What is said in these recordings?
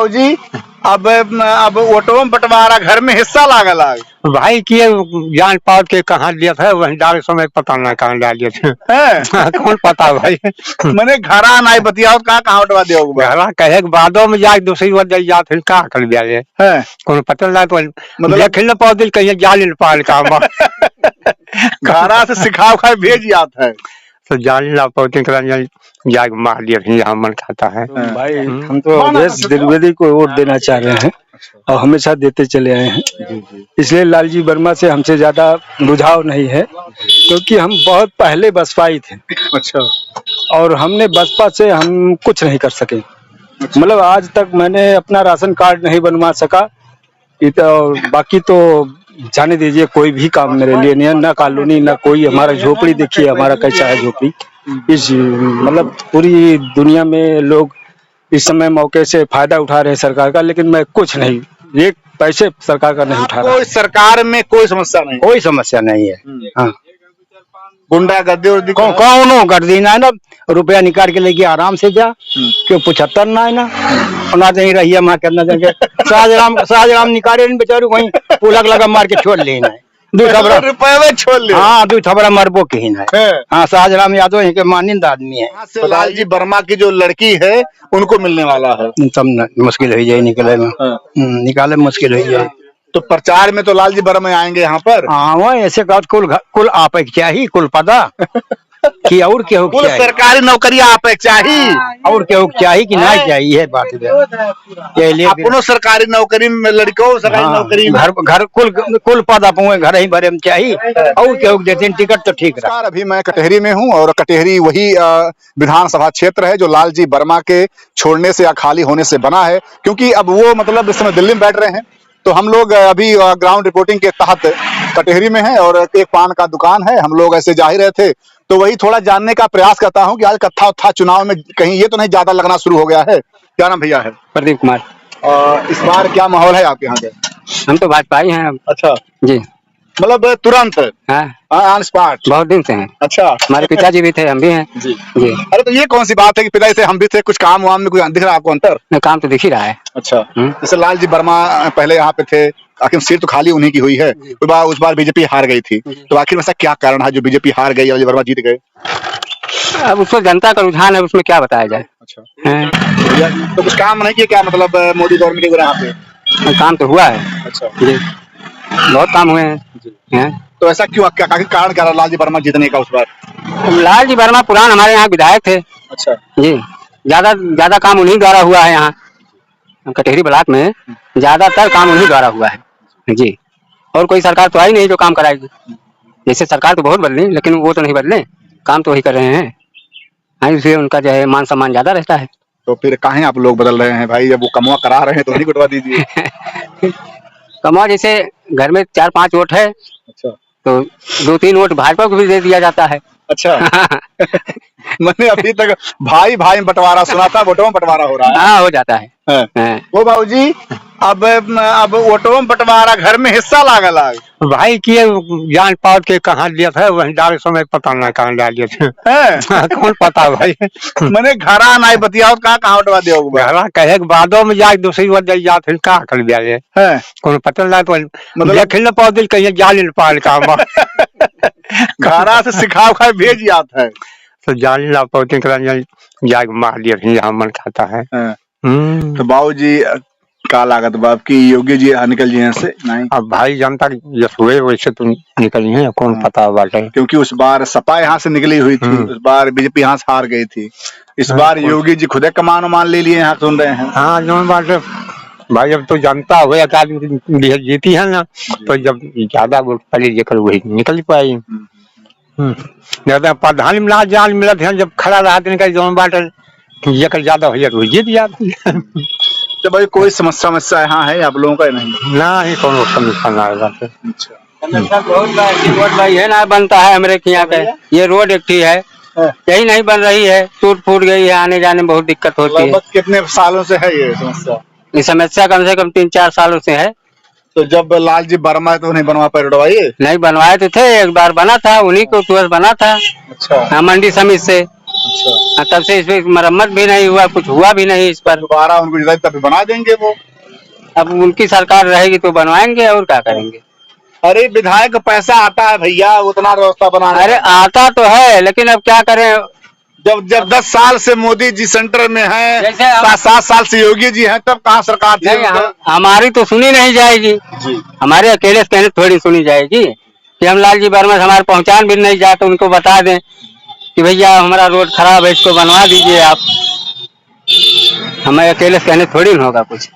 जी अब ऑटो में बंटवारा घर में हिस्सा लागल भाई किए जान पाओ के कहाँ दिया था वही डाले समय पता ना कहाँ डाल दिए थे कौन पता भाई मैंने घरा नहीं बतियाओ कहाँ उठवा दिया घरा कहे बादों में जाके दूसरी बार जाई जात फिर कहाँ कर दिया है कौन पता ना तो मतलब देख न पाओ दिल कहीं जाल न पाल काम घरा से सिखा उखा भेज जाता है तो जाल ला पाते जाग मार दिया फिर मन खाता है। भाई हम तो अवधेश द्विवेदी को वोट देना चाह रहे हैं और हमेशा देते चले आए हैं, इसलिए लालजी वर्मा से हमसे ज्यादा रुझाव नहीं है क्योंकि हम बहुत पहले बसपाई थे। अच्छा। और हमने बसपा से हम कुछ नहीं कर सके। मतलब आज तक मैंने अपना राशन कार्ड नहीं बनवा सका, तो बाकी तो जाने दीजिए कोई भी काम मेरे लिए नहीं है, ना कॉलोनी ना कोई। हमारा झोपड़ी देखिए हमारा कैसा है झोपड़ी। इस मतलब पूरी दुनिया में लोग इस समय मौके से फायदा उठा रहे हैं सरकार का, लेकिन मैं कुछ नहीं, एक पैसे सरकार का नहीं उठा रहा। कोई सरकार में कोई समस्या नहीं, कोई समस्या नहीं है। हाँ, गुंडा गद्दी कौन गर्दी ना है ना, रुपया निकाल के लेके आराम से जा, क्यों 75 ना है ना ना नहीं रही है करना जाके शाहजराम निकाले बेचारे वहीं पुलक लगा मार के छोड़ लेना है, रुपये छोड़ ले। हाँ 2 थबड़ा मरबो के ही ना है। हाँ शाहजराम यादव के मानिंद आदमी है। लालजी वर्मा की जो लड़की है उनको मिलने वाला है, सब मुश्किल हो जाए निकले में, निकाले मुश्किल हो जाए। तो प्रचार में तो लालजी वर्मा आएंगे यहाँ पर। हाँ वो ऐसे कुल आप चाहिए कुल पता कि और क्या हो, सरकारी नौकरी आप चाहिए और क्या चाहिए कि नहीं चाहिए, बात अपनो सरकारी नौकरी में लड़कों सरकारी नौकरी घर कुल पद अपने घर ही भरे में चाहिए और क्या देते हैं टिकट तो ठीक है। अभी मैं कटहरी में हूँ और कटहरी वही विधानसभा क्षेत्र है जो लालजी वर्मा के छोड़ने से या खाली होने से बना है, क्योंकि अब वो मतलब इस समय दिल्ली में बैठ रहे हैं। तो हम लोग अभी ग्राउंड रिपोर्टिंग के तहत कटहरी में हैं और एक पान का दुकान है, हम लोग ऐसे जा ही रहे थे तो वही थोड़ा जानने का प्रयास करता हूं कि आज कत्था उत्था चुनाव में कहीं ये तो नहीं ज्यादा लगना शुरू हो गया है। क्या नाम भैया है? प्रदीप कुमार। इस बार क्या माहौल है आपके यहाँ के? हम तो भाजपा ही हैं। अच्छा जी, मतलब तुरंत ऑन स्पॉट? बहुत दिन से हैं। अच्छा, हमारे पिताजी भी थे, हम भी हैं। जी जी। अरे तो ये कौन सी बात है कि पिताजी थे हम भी थे, कुछ काम वाम में कुछ दिख रहा है आपको अंतर? काम तो दिख ही रहा है। अच्छा, जैसे लालजी वर्मा पहले यहाँ पे थे, आखिर सीट तो खाली उन्हीं की हुई है, उस बार बीजेपी हार गई थी, तो आखिर में ऐसा क्या कारण है जो बीजेपी हार गई, लालजी वर्मा जीत गए? अब उसको जनता का रुझान है, उसमें क्या बताया जाए। अच्छा, तो कुछ काम नहीं किया क्या, मतलब मोदी गवर्नमेंट के यहाँ पे? काम तो हुआ है। अच्छा जी, बहुत काम हुए हैं। तो ऐसा क्यों, कारण क्या रहा लालजी वर्मा जीतने का उस बार? लालजी वर्मा पुरान हमारे यहाँ विधायक थे। अच्छा जी, ज्यादा काम उन्हीं द्वारा हुआ है यहाँ कटहरी ब्लॉक में, ज्यादातर काम उन्हीं द्वारा हुआ है जी। और कोई सरकार तो आई नहीं जो काम कराएगी। जैसे सरकार तो बहुत बदली, लेकिन वो तो नहीं बदले, काम तो वही कर रहे हैं, इसलिए उनका जो है मान सम्मान ज्यादा रहता है। तो फिर काहे आप लोग बदल रहे हैं भाई, जब वो कमवा करा रहे हैं तो नहीं कटवा दीजिए। कमवा जैसे घर में 4-5 वोट है। अच्छा, तो 2-3 वोट भाजपा को भी दे दिया जाता है। अच्छा। मैंने अभी तक भाई में बंटवारा सुना था, वोटों में बंटवारा हो रहा है। हाँ हो जाता है। वो बाबूजी अब वोटों में बंटवारा घर में हिस्सा लागल भाई किए जान पाओ के कहाँ दिया था वही डाले समय पता ना कहाँ डाल दिए थे कौन पता भाई मैंने घरा नहीं बतियाओ कहाँ उठवा दिया घरा कहे बादों में जाके दूसरी बार जाई जात फिर कहाँ कर दिया है कौन पता ना तो मतलब देख न पाओ दिल कहीं जाल न पाल काम घरा से सिखा उखा भेज जाता है तो जाल ला पाते जाग मार दिया फिर यहाँ मन खाता है। तो बाबूजी का लागत बाप की योगी जी निकल जी से नहीं? अब भाई जनता जैसे हुए वैसे तो निकली है, कौन पता बात है, क्योंकि उस बार सपा यहाँ से निकली हुई थी, उस बार बीजेपी यहाँ से हार गई थी, इस बार योगी जी खुद कमान उमान ले लिए यहाँ सुन रहे हैं। हाँ जो बात है भाई, अब तो जनता हुए जीती है ना, तो जब ज्यादा वोट पड़ी जेकर वही निकल पाई। प्रधान मिला जान मिलत है, जब खड़ा रहा दिन जो बात जेकर ज्यादा हो जाए जीत जाती है। तो भाई कोई समस्या यहाँ है आप लोगों का? नहीं ना ही कौन समस्या ना रोड भाई है ना बनता है हमारे यहाँ पे, ये रोड एक है यही नहीं बन रही है, टूट फूट गई है, आने जाने में बहुत दिक्कत होती है। कितने सालों से है ये समस्या? ये समस्या कम से कम 3-4 सालों से है। तो जब लालजी वर्मा तो नहीं बनवा पाए रोडवा? ये नहीं बनवाए तो थे, एक बार बना था, उन्हीं को तुरंत बना था। अच्छा, मंडी समिति से अच्छा, तब से इसमें मरम्मत भी नहीं हुआ, कुछ हुआ भी नहीं इस पर। दोबारा उनको जिताई तब बना देंगे वो। अब उनकी सरकार रहेगी तो बनवाएंगे, और क्या करेंगे। अरे विधायक का पैसा आता है भैया, उतना व्यवस्था बनाना। अरे आता तो है, लेकिन अब क्या करें। जब जब 10 साल से मोदी जी सेंटर में हैं, जैसे अब- 7 साल से योगी जी हैं, तब कहाँ सरकार थी? नहीं, हमारी तो सुनी नहीं जाएगी जी। हमारे अकेले से कहने थोड़ी सुनी जाएगी कि हम लालजी वर्मा से हमारे पहचान भी नहीं जाए तो उनको बता दें कि भैया हमारा रोड खराब है, इसको बनवा दीजिए आप। हमें अकेले से कहने थोड़ी न होगा कुछ।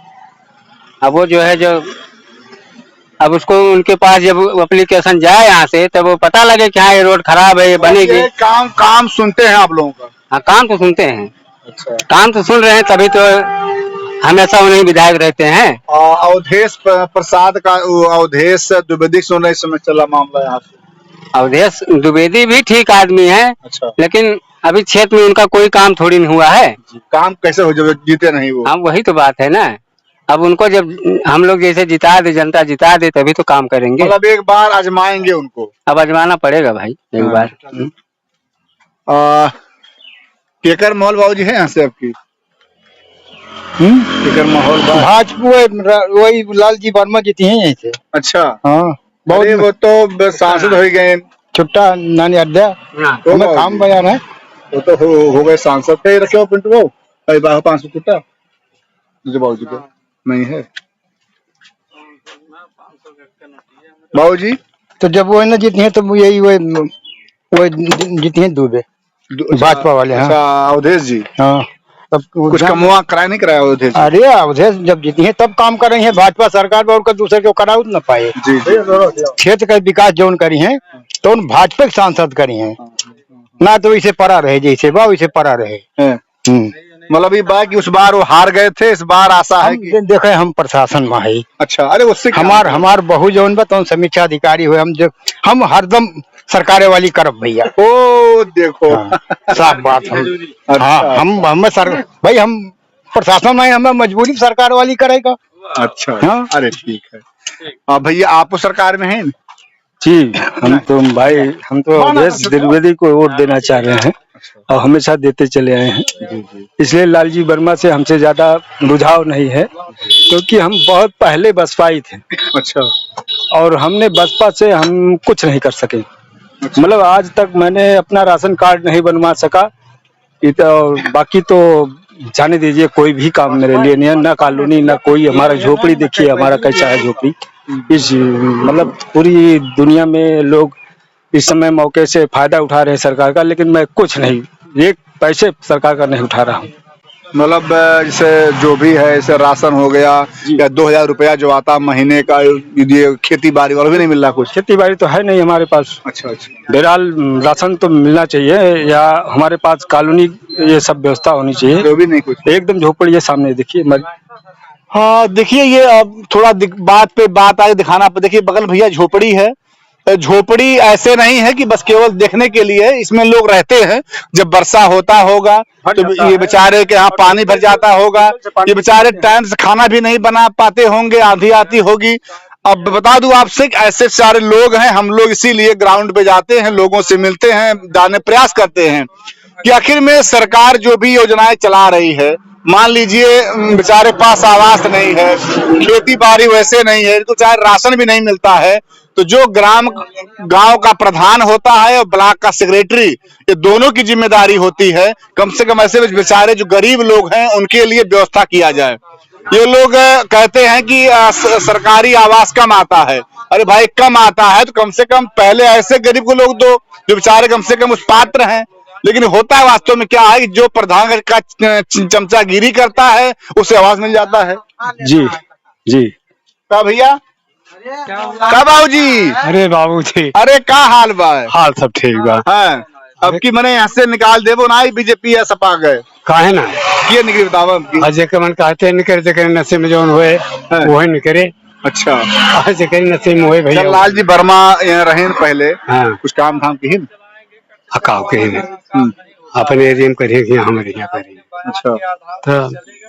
अब वो जो है जो अब उसको उनके पास जब एप्लीकेशन जाए यहाँ से, तब वो पता लगे कि हाँ ये रोड खराब है, ये बनेगी। ये काम सुनते हैं आप लोगों का? हाँ, काम तो सुनते हैं। अच्छा, काम तो सुन रहे हैं, तभी तो हमेशा उन्हीं विधायक रहते हैं। अवधेश प्रसाद का, अवधेश द्विवेदी सुन रहे, इस समय चला मामला यहाँ से। अवधेश द्विवेदी भी ठीक आदमी है, अच्छा, लेकिन अभी क्षेत्र में उनका कोई काम थोड़ी नहीं हुआ है। काम कैसे हो जब जीते नहीं वो? हाँ, वही तो बात है ना। अब उनको जब हम लोग जैसे जिता दे, जनता जिता दे, तभी तो काम करेंगे। मतलब एक बार आजमाएंगे उनको? अब आजमाना पड़ेगा भाई एक बार। केकर महल बाबू जी है यहाँ से आपकी? केकर महल भाजपा वही लालजी वर्मा जीती है यहीं से। अच्छा, हाँ, बहुत वो तो सांसद हो गए, छुट्टा नानी अड्डा वो काम बयान है। वो तो हो गए सांसद। पे रखे हो पिंटू बाबू, 500 छुट्टा मुझे बाबू जी को नहीं है। बाबू जी तो जब वो न जीती है तो वो यही वो जीती है दुबे, भाजपा वाले। हाँ, अच्छा, अवधेश जी। हाँ, तब कुछ कमुआ कराया नहीं कराया अवधेश? अरे अवधेश जब जीती है तब काम कर रही है भाजपा सरकार में, और दूसरे को करा न पाए। जी जी। क्षेत्र का विकास जो करी है तो उन भाजपा के सांसद करी है, ना तो इसे पड़ा रहे, जैसे बा वैसे पड़ा रहे। मतलब ये बात कि उस बार वो हार गए थे, इस बार आशा है कि देखे हम प्रशासन में है। अच्छा, अरे उससे हमार बहु जौन बा तो समीक्षा अधिकारी हुए, हम हरदम सरकारे वाली करब भैया। ओ देखो, हाँ, साफ बात हम। अच्छा। हाँ, हम भाई हम प्रशासन में हमें मजबूरी सरकार वाली करेगा। अच्छा, हाँ। अरे ठीक है। भैया आप सरकार में हैं? जी, हम तो अवधेश द्विवेदी को वोट देना चाह रहे हैं और हमेशा देते चले आए हैं। इसलिए लालजी वर्मा से हमसे ज्यादा रुझाव नहीं है, क्योंकि हम बहुत पहले बसपाई थे। अच्छा, और हमने बसपा से हम कुछ नहीं कर सके। मतलब आज तक मैंने अपना राशन कार्ड नहीं बनवा सका, तो बाकी तो जाने दीजिए, कोई भी काम मेरे लिए नहीं है, ना कॉलोनी ना कोई। हमारा झोपड़ी देखिए, हमारा कैसा है झोपड़ी। इस मतलब पूरी दुनिया में लोग इस समय मौके से फायदा उठा रहे हैं सरकार का, लेकिन मैं कुछ नहीं, एक पैसे सरकार का नहीं उठा रहा हूँ। मतलब जैसे जो भी है, जैसे राशन हो गया या 2000 रुपया जो आता महीने का, ये खेती बाड़ी वाला भी नहीं मिल रहा कुछ? खेती बाड़ी तो है नहीं हमारे पास। अच्छा अच्छा, बहरहाल राशन तो मिलना चाहिए, या हमारे पास कॉलोनी ये सब व्यवस्था होनी चाहिए। जो भी नहीं कुछ, एकदम झोपड़ी है सामने देखिए हमारी। हाँ देखिए, ये अब थोड़ा बात पे बात आगे दिखाना। देखिए बगल भैया झोपड़ी है। झोपड़ी ऐसे नहीं है कि बस केवल देखने के लिए, इसमें लोग रहते हैं। जब वर्षा होता होगा तो ये बेचारे के यहाँ पानी भर जाता होगा, ये बेचारे टाइम से खाना भी नहीं बना पाते होंगे, आंधी आती होगी। अब बता दूं आपसे कि ऐसे सारे लोग हैं। हम लोग इसीलिए ग्राउंड पे जाते हैं, लोगों से मिलते हैं, जानने प्रयास करते हैं कि आखिर में सरकार जो भी योजनाएं चला रही है, मान लीजिए बेचारे पास आवास नहीं है, खेती बाड़ी वैसे नहीं है, तो चाहे राशन भी नहीं मिलता है, तो जो गांव का प्रधान होता है और ब्लॉक का सेक्रेटरी, ये दोनों की जिम्मेदारी होती है कम से कम ऐसे बेचारे जो गरीब लोग हैं उनके लिए व्यवस्था किया जाए। ये लोग कहते हैं कि सरकारी आवास कम आता है। अरे भाई, कम आता है तो कम से कम पहले ऐसे गरीब को लोग दो जो बेचारे कम से कम उस पात्र हैं। लेकिन होता है वास्तव में क्या है कि जो प्रधान का चमचागिरी करता है उसे आवाज मिल जाता है। जी जी। क्या भैया, क्या बाबू जी? अरे बाबू जी, अरे का हाल बा? हाल सब ठीक बा। हाँ, अब की मने यहाँ से निकाल देवो ना, बीजेपी या सपा गए काहे ना ये निकली बतावा अजय के मन कहते निकले, जगह नशे में जो हुए वही निकले। अच्छा, आज जगह नशे में हुए भैया। लालजी वर्मा यहाँ रहे पहले, हाँ, कुछ काम धाम की हकाव के अपने एरिया में करिए कि हमारे यहाँ करिए। अच्छा, तो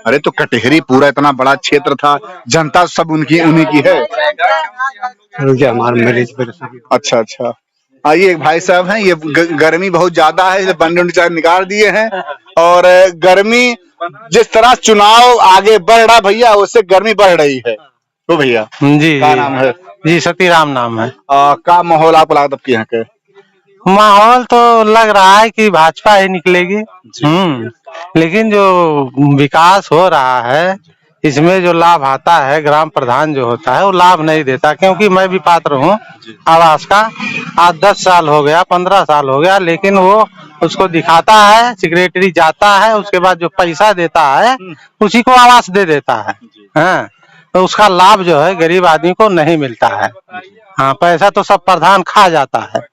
अरे तो कटेहरी पूरा इतना बड़ा क्षेत्र था, जनता सब उन्हीं की है। हमारे मरीज परेशान। अच्छा अच्छा, आइए एक भाई साहब हैं, ये गर्मी बहुत ज्यादा है, इसलिए बंडे चाय निकाल दिए हैं। और गर्मी जिस तरह चुनाव आगे बढ़ रहा भैया, उससे गर्मी बढ़ रही है। तो भैया जी क्या नाम है? जी सतीराम नाम है। क्या माहौल आपको लगता है यहाँ के? माहौल तो लग रहा है कि भाजपा ही निकलेगी। लेकिन जो विकास हो रहा है इसमें जो लाभ आता है, ग्राम प्रधान जो होता है वो लाभ नहीं देता, क्योंकि मैं भी पात्र हूँ आवास का। आज 10 साल हो गया, 15 साल हो गया, लेकिन वो उसको दिखाता है, सेक्रेटरी जाता है, उसके बाद जो पैसा देता है उसी को आवास दे देता है। हाँ, तो उसका लाभ जो है गरीब आदमी को नहीं मिलता है। हाँ, पैसा तो सब प्रधान खा जाता है।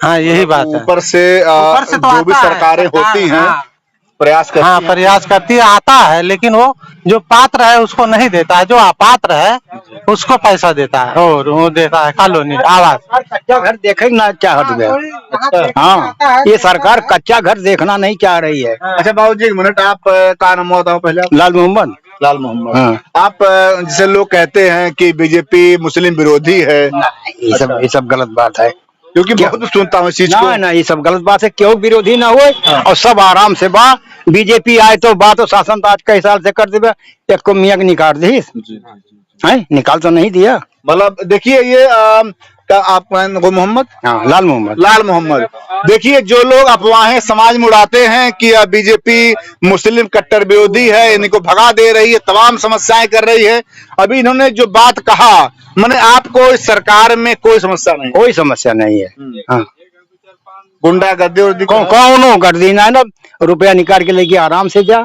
हाँ, यही बात है। ऊपर से तो जो भी आता है, सरकारें होती हैं प्रयास करती हाँ, प्रयास करती है, आता है, लेकिन वो जो पात्र है उसको नहीं देता है, जो अपात्र है उसको पैसा देता है और वो देता है कॉलोनी आवास। कच्चा घर देखे ना चाहत गया। हाँ, ये सरकार कच्चा घर देखना नहीं चाह रही है। अच्छा बाबूजी एक मिनट, आप का नाम बताओ पहले? लाल मोहम्मद। लाल मोहम्मद। हाँ। आप जिसे लोग कहते हैं कि बीजेपी मुस्लिम विरोधी है, ये सब गलत बात है, क्योंकि बहुत सुनता हूँ इस चीज को। ना ये सब गलत बात है। क्यों विरोधी ना हुए और सब आराम से बा। बीजेपी आए तो बात शासन आज कई साल से कर देगा, एक को मियाँ निकाल दी है, निकाल तो नहीं दिया। मतलब देखिए ये आप मोहम्मद, हाँ, लाल मोहम्मद। लाल मोहम्मद, देखिए जो लोग अफवाहें समाज में उड़ाते हैं कि बीजेपी मुस्लिम कट्टर विरोधी है, इनको भगा दे रही है, तमाम समस्याएं कर रही है, अभी इन्होंने जो बात कहा, मैंने आपको इस सरकार में कोई समस्या नहीं? कोई समस्या नहीं है। हाँ, गुंडागर्दी कौनो गर्दी ना है ना, रुपया निकाल के लेके आराम से जा,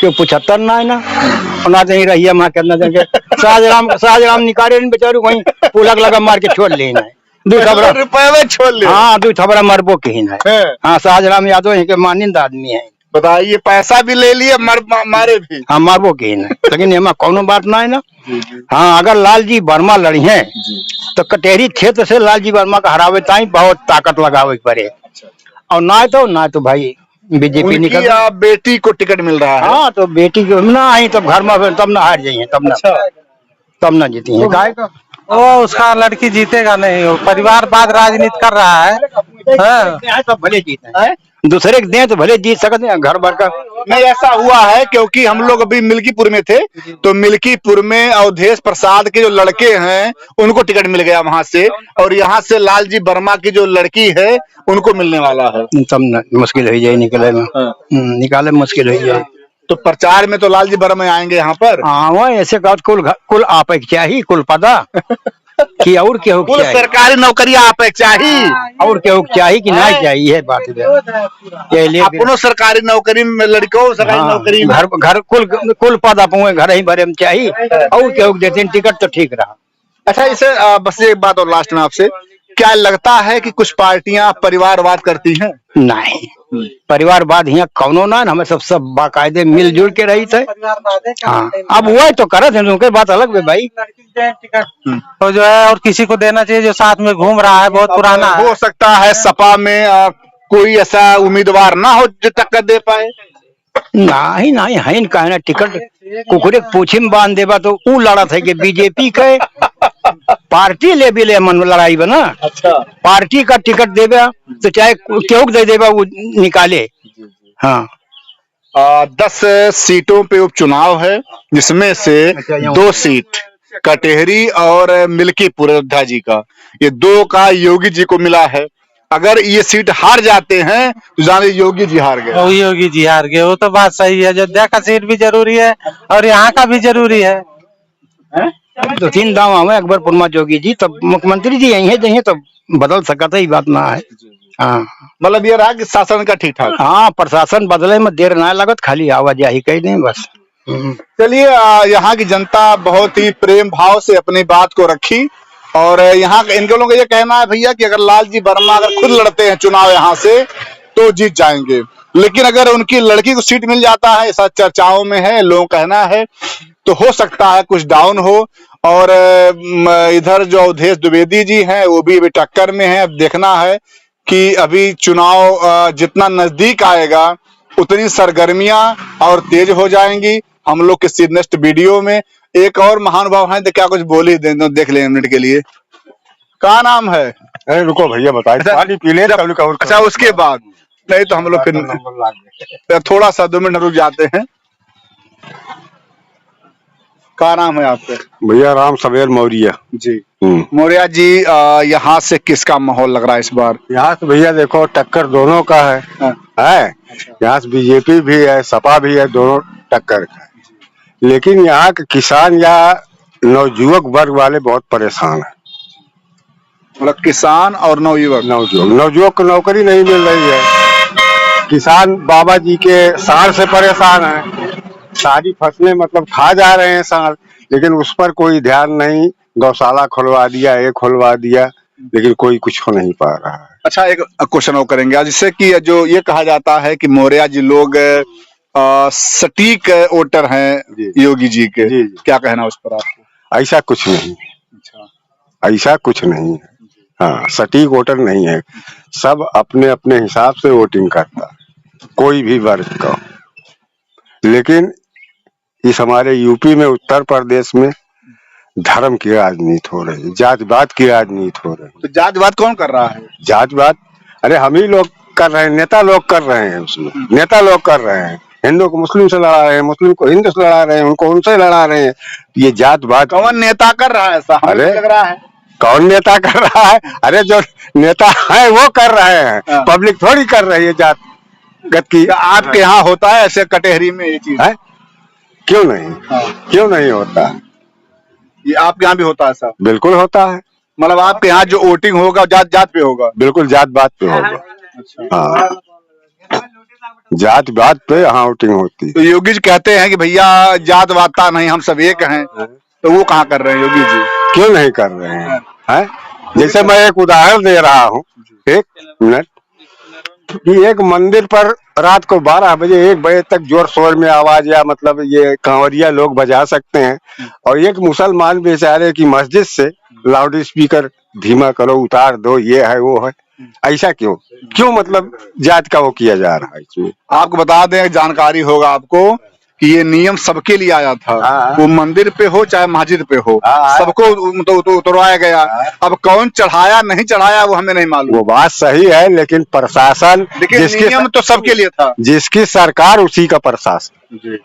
क्यों 75 ना है ना, ना नहीं रही है माँ करना देंगे। शाहजराम निकाले बेचारू वहीं पुलक लगा मार के छोड़ लेना है, 2 थबड़ा रुपए में छोड़ ले। हाँ, 2 थबड़ा मरबो के ही ना है। हाँ, शाहजराम यादव है मानिंद आदमी है। बताइए, पैसा भी ले लिए, मारे भी। हाँ, मारबो के ही ना, लेकिन एमा कौनो बात ना है ना। हाँ, अगर लालजी वर्मा लड़ी है तो कटेरी क्षेत्र से लालजी वर्मा का हरावे ताई बहुत ताकत लगावे पड़े, और ना तो भाई बीजेपी निकल। बेटी को टिकट मिल रहा है। हाँ, तो बेटी को ना आई तब घर में, तब ना हार जाइए, तब ना जीती है। वो उसका लड़की जीतेगा नहीं, वो परिवारवाद राजनीति कर रहा है। हाँ। तो भले जीते, दूसरे के दे तो भले जीत सकते हैं, घर भर का नहीं ऐसा हुआ है, क्योंकि हम लोग अभी मिल्कीपुर में थे, तो मिल्कीपुर में अवधेश प्रसाद के जो लड़के हैं उनको टिकट मिल गया वहां से, और यहाँ से लालजी वर्मा की जो लड़की है उनको मिलने वाला है। तब मुश्किल हो जाए निकले में। निकाले मुश्किल हो जाए। तो प्रचार में तो लालजी वर्मा आएंगे यहाँ पर। हाँ, वो ऐसे कहा कुल आप चाहिए, कुल पता कि और क्या कुल सरकारी नौकरी आप चाहिए, और क्या चाहिए कि नहीं चाहिए, बात अपनो सरकारी नौकरी में लड़कों सरकारी नौकरी घर कुल पद आप घर ही भरे में चाहिए, और क्या देते टिकट तो ठीक रहा। अच्छा, इसे बस एक बात और लास्ट में आपसे, क्या लगता है कि कुछ पार्टियां परिवारवाद करती हैं? नहीं, परिवारवाद यहाँ कौनो ना, हमें सब बाकायदे मिलजुल के रही थे। हाँ, अब वो तो करे थे, उनके बात अलग है भाई। तो जो है और किसी को देना चाहिए जो साथ में घूम रहा है, बहुत पुराना हो सकता है सपा में कोई ऐसा उम्मीदवार ना हो जो टक्कर दे पाए। नहीं है कहना, टिकट कुकुरे पूछी में बांध देवा तो वो लड़ा था कि बीजेपी के पार्टी ले भी ले मन लड़ाई बना। अच्छा, पार्टी का टिकट देगा तो चाहे क्यों दे देगा वो निकाले। हाँ, 10 सीटों पे उपचुनाव है, जिसमें से 2 सीट कटेहरी और मिल्कीपुर अयोध्या जी का, ये 2 का योगी जी को मिला है। अगर ये सीट हार जाते हैं तो जाने योगी जी हार गए। योगी जी हार गए, वो तो बात सही है। अयोध्या का सीट भी जरूरी है और यहाँ का भी जरूरी है। 2-3 दाव हमें अकबरपुर में जोगी जी, तब मुख्यमंत्री जी यही है जही तो बदल सकता ही, बात ना है। हाँ, मतलब ये रहा कि शासन का ठीक ठाक। हाँ, प्रशासन बदले में देर ना लगत, खाली आवाजाही कही नहीं बस। चलिए, यहाँ की जनता बहुत ही प्रेम भाव से अपनी बात को रखी, और यहाँ इनके लोगों का ये कहना है भैया कि अगर लालजी वर्मा अगर खुद लड़ते हैं चुनाव यहाँ से तो जीत जाएंगे, लेकिन अगर उनकी लड़की को सीट मिल जाता है, ऐसा चर्चाओं में है, लोगों का कहना है, तो हो सकता है कुछ डाउन हो। और इधर जो अवधेश द्विवेदी जी हैं वो भी अभी टक्कर में है। अब देखना है कि अभी चुनाव जितना नजदीक आएगा उतनी सरगर्मियां और तेज हो जाएंगी। हम लोग किसी नेक्स्ट वीडियो में एक और महानुभाव हैं तो क्या कुछ बोल ही दें, देख लें मिनट के लिए। क्या नाम है? अरे रुको भैया बताइए, अच्छा, पानी पी ले तब और अच्छा उसके बाद नहीं तो हम लोग फिर थोड़ा सा 2 मिनट रुक जाते हैं। क्या नाम है आपका? भैया राम सवेर मौर्य जी हम्म। मौर्य जी, यहाँ से किसका माहौल लग रहा है इस बार? यहाँ से भैया देखो टक्कर दोनों का है। हाँ। है यहाँ से बीजेपी भी है, सपा भी है, दोनों टक्कर का है। लेकिन यहाँ के किसान या नवयुवक वर्ग वाले बहुत परेशान है। मतलब किसान और नवयुवक नवयुवक को नौकरी नहीं मिल रही है। किसान बाबा जी के साढ़ से परेशान है। सारी फसलें मतलब खा जा रहे हैं साढ़, लेकिन उस पर कोई ध्यान नहीं। गौशाला खुलवा दिया, ये खुलवा दिया, लेकिन कोई कुछ हो नहीं पा रहा है। अच्छा एक क्वेश्चन और करेंगे आज, जिससे कि जो ये कहा जाता है कि मौर्य जी लोग सटीक वोटर हैं योगी जी के, जी। क्या कहना उस पर आपको? ऐसा कुछ नहीं, अच्छा ऐसा कुछ नहीं है। हाँ, सटीक वोटर नहीं है। सब अपने अपने हिसाब से वोटिंग करता है, कोई भी वर्ग का। लेकिन इस हमारे यूपी में, उत्तर प्रदेश में धर्म की राजनीति हो रही है, जातिवाद की राजनीति हो रही है। तो जातिवाद कौन कर रहा है? जातिवाद अरे हम ही लोग कर रहे हैं, नेता लोग कर रहे हैं। उसमें नेता लोग कर रहे हैं। हिंदू को मुस्लिम से लड़ा रहे हैं, मुस्लिम को हिंदू से लड़ा रहे हैं, उनको उनसे लड़ा रहे हैं। ये जातिवाद कौन नेता कर रहा है ऐसा? हमें अरे लग रहा है कौन नेता कर रहा है? अरे जो नेता है वो कर रहे हैं, पब्लिक थोड़ी कर रही है जातगत की। आपके यहाँ होता है ऐसे कटेहरी में ये चीज? है क्यों नहीं? क्यों नहीं होता? ये आपके यहाँ भी होता है ऐसा? बिल्कुल होता है। मतलब आपके यहाँ जो वोटिंग होगा जात जात पे होगा? बिल्कुल जात बात पे होगा। हाँ, जात बात पे यहाँ वोटिंग होती है। तो योगी जी कहते हैं कि भैया जातवादता नहीं, हम सब एक हैं, तो वो कहाँ कर रहे हैं योगी जी? क्यों नहीं कर रहे हैं? है जैसे मैं एक उदाहरण दे रहा हूँ, 1 मिनट, कि एक मंदिर पर रात को 12 बजे 1 बजे तक जोर शोर में आवाज, या मतलब ये कांवरिया लोग बजा सकते हैं, और एक मुसलमान बेचारे की मस्जिद से लाउड स्पीकर धीमा करो, उतार दो, ये है वो है। ऐसा क्यों क्यों मतलब जात का वो किया जा रहा है इसमें? आपको बता दें, जानकारी होगा आपको कि ये नियम सबके लिए आया था। वो मंदिर पे हो चाहे मस्जिद पे हो, सबको उतरवाया गया। अब कौन चढ़ाया नहीं चढ़ाया वो हमें नहीं मालूम। वो बात सही है, लेकिन प्रशासन, नियम तो सबके लिए था। जिसकी सरकार उसी का प्रशासन,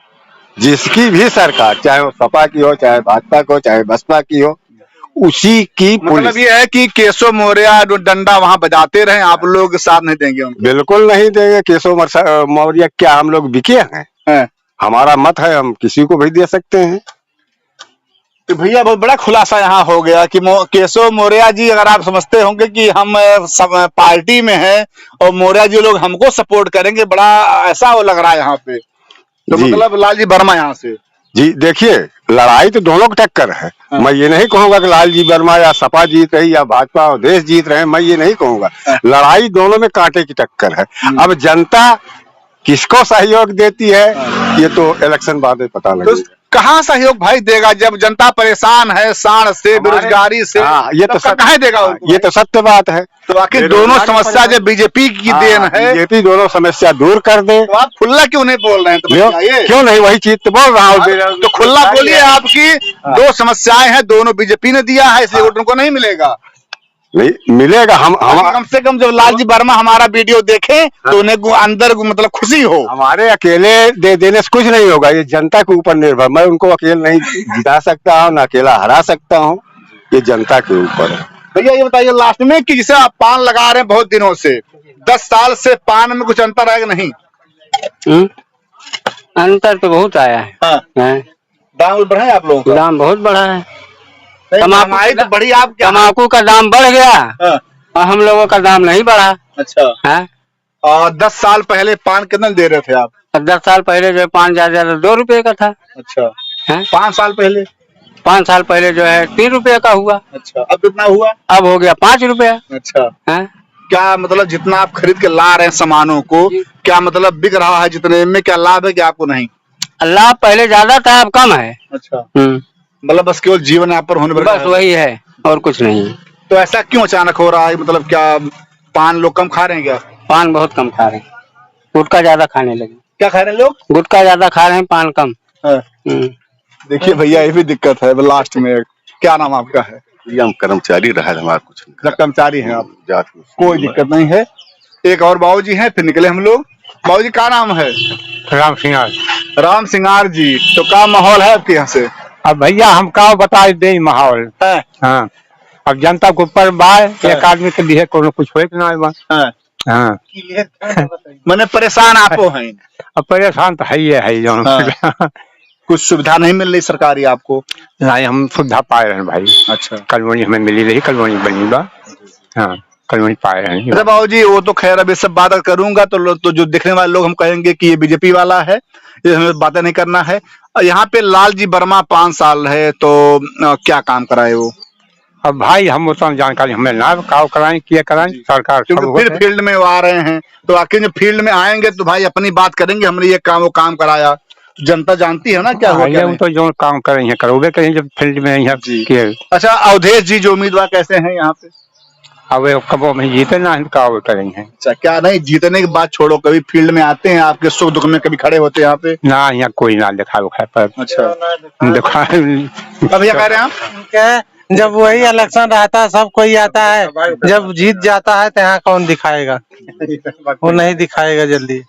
जिसकी भी सरकार, चाहे वो सपा की हो, चाहे भाजपा की हो, चाहे बसपा की हो, उसी की मतलब ये है कि केशव मौर्य डंडा वहाँ बजाते रहे, आप लोग साथ नहीं देंगे उनको? बिल्कुल नहीं देंगे। केशव मौर्य क्या हम लोग बिके हैं? हमारा मत है, हम किसी को भी दे सकते हैं। तो भैया बहुत बड़ा खुलासा यहाँ हो गया कि केशव मौर्य जी, अगर आप समझते होंगे कि हम पार्टी में हैं और मौर्य जी लोग हमको सपोर्ट करेंगे, बड़ा ऐसा वो लग रहा है यहाँ पे, तो मतलब लालजी वर्मा यहाँ से। जी देखिए, लड़ाई तो दोनों की टक्कर है। मैं ये नहीं कहूंगा कि लालजी वर्मा या सपा जीत रही या भाजपा और देश जीत रहे हैं, मैं ये नहीं कहूंगा। लड़ाई दोनों में कांटे की टक्कर है। अब जनता किसको सहयोग देती है ये तो इलेक्शन बाद में पता लगेगा। तो कहाँ सहयोग भाई देगा जब जनता परेशान है, साढ़ से, बेरोजगारी से? ये तो कहाँ देगा? ये तो सत्य बात है। तो आखिर दोनों समस्या जब बीजेपी की देन है, बीजेपी दोनों समस्या दूर कर दे, तो आप खुला क्यों नहीं बोल रहे हैं? तो क्यों नहीं, वही चीज तो बोल रहा हूँ। तो खुला बोलिए, आपकी 2 समस्याएं हैं, दोनों बीजेपी ने दिया है, इसलिए वोट उनको नहीं मिलेगा। नहीं मिलेगा। हम कम से कम जब लालजी वर्मा हमारा वीडियो देखें तो उन्हें अंदर मतलब खुशी हो। हमारे अकेले दे देने से कुछ नहीं होगा, ये जनता के ऊपर निर्भर। मैं उनको अकेले नहीं जिता सकता हूँ, ना अकेला हरा सकता हूँ, ये जनता के ऊपर है। भैया ये बताइए लास्ट में कि जैसे आप पान लगा रहे हैं बहुत दिनों से, 10 साल से पान में कुछ अंतर है कि नहीं? अंतर तो बहुत आया है। दाम बढ़ा है आप लोगों का? दाम बहुत बढ़ा है। महंगाई तो बढ़ी, आप तम्बाकू का दाम बढ़ गया और हम लोगों का दाम नहीं बढ़ा। अच्छा है? और 10 साल पहले पान कितना दे रहे थे आप? 10 साल पहले जो पान ज्यादा 2 रुपए का था। अच्छा है? 5 साल पहले? 5 साल पहले जो है 3 रुपए का हुआ। अच्छा, अब कितना हुआ? अब हो गया 5 रुपया। अच्छा है? क्या मतलब जितना आप खरीद के ला रहे हैं सामानों को, क्या मतलब बिक रहा है जितने में? क्या लाभ है कि आपको नहीं? लाभ पहले ज्यादा था, अब कम है। अच्छा, मतलब बस केवल जीवन यापन होने पर, बस वही है और कुछ नहीं। तो ऐसा क्यों अचानक हो रहा है? मतलब क्या पान लोग कम खा रहे हैं क्या? पान बहुत कम खा रहे हैं, गुटखा ज्यादा खाने लगे। क्या खा रहे हैं लोग? गुटखा ज्यादा खा रहे हैं, पान कम। देखिए भैया ये भी दिक्कत है। लास्ट में क्या नाम आपका है? ये हम कर्मचारी रहा है, हमारा कुछ नहीं। कर्मचारी हैं आप, जात में कोई दिक्कत नहीं है। एक और बाबूजी हैं, फिर निकले हम लोग। बाबूजी का नाम है? राम सिंह। राम सिंगार जी। तो क्या माहौल है आपके यहाँ से? अब भैया हम का बता दे माहौल। हाँ, अब जनता के ऊपर बात, एक आदमी के लिए कोनो कुछ हो ना है। हाँ, मैंने परेशान आपको हैं? अब परेशान तो है ही है जो। कुछ सुविधा नहीं मिल रही सरकारी आपको? नहीं, हम सुविधा पाए रहे भाई। अच्छा, कॉलोनी हमें मिली रही, कॉलोनी बनी बा। हाँ, कॉलोनी पाए रहे। अच्छा बाबूजी, वो तो खैर अभी सब बात करूंगा तो जो दिखने वाले लोग हम कहेंगे कि ये बीजेपी वाला है, ये हमें बातें नहीं करना है। यहाँ पे लालजी वर्मा 5 साल है, तो क्या काम कराए वो? अब भाई हम उतना जानकारी हमें ना काव कराएं, किया कराएं सरकार। क्योंकि फिर फील्ड में वो आ रहे हैं, तो आखिर जब फील्ड में आएंगे तो भाई अपनी बात करेंगे, हमने ये काम वो काम कराया, तो जनता जानती है ना क्या हुआ क्या नहीं। तो जो काम करें करोगे कहीं जब फील्ड में यहाँ किए। अच्छा, अवधेश जी जो उम्मीदवार कैसे हैं यहाँ पे? अब कब में जीते ना काम करेंगे। अच्छा, क्या नहीं जीतने की बात छोड़ो, कभी फील्ड में आते हैं, आपके सुख दुख में कभी खड़े होते हैं यहाँ पे? ना, यहाँ कोई ना दिखा उखा पर। अच्छा, दिखा भैया कह रहे हैं आप? क्या जब वही इलेक्शन रहता है सब कोई आता है, जब जीत जाता है तो यहाँ कौन दिखाएगा, वो नहीं दिखाएगा जल्दी।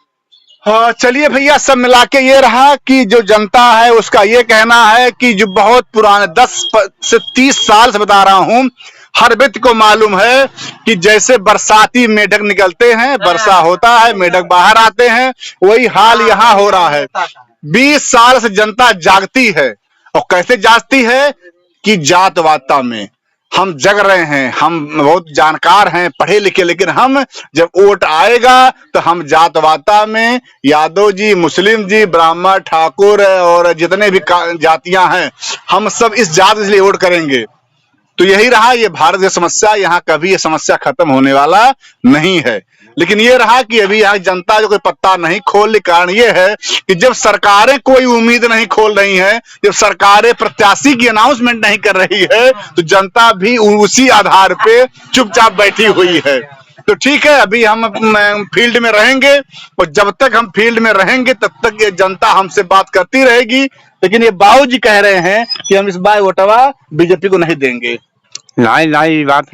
हाँ, चलिए भैया, सब मिला के ये रहा कि जो जनता है उसका ये कहना है कि जो बहुत पुराने 10 से 30 साल से बता रहा हूँ, हर व्यक्ति को मालूम है कि जैसे बरसाती मेढक निकलते हैं, वर्षा होता है, मेढक बाहर आते हैं, वही हाल यहाँ हो रहा है। 20 साल से जनता जागती है, और कैसे जागती है कि जातवादता में हम जग रहे हैं, हम बहुत जानकार हैं, पढ़े लिखे, लेकिन हम जब वोट आएगा तो हम जातवादता में यादव जी, मुस्लिम जी, ब्राह्मण, ठाकुर और जितने भी जातियां हैं, हम सब इस जात के लिए वोट करेंगे। तो यही रहा ये भारत की समस्या, यहाँ कभी ये समस्या खत्म होने वाला नहीं है। लेकिन ये रहा कि अभी यहाँ जनता जो कोई पत्ता नहीं खोलने का कारण ये है कि जब सरकारें कोई उम्मीद नहीं खोल रही हैं, जब सरकारें प्रत्याशी की अनाउंसमेंट नहीं कर रही है, तो जनता भी उसी आधार पे चुपचाप बैठी हुई है। तो ठीक है, अभी हम फील्ड में रहेंगे, और जब तक हम फील्ड में रहेंगे तब तक ये जनता हमसे बात करती रहेगी। लेकिन ये बाबूजी कह रहे हैं कि हम इस बार वोटवा बीजेपी को नहीं देंगे। नहीं बात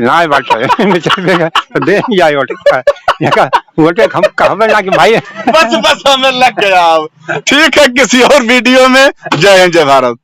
दे वोट हम कहा ना कि भाई बस हमें लग गया। अब ठीक है, किसी और वीडियो में। जय हिंद, जय भारत।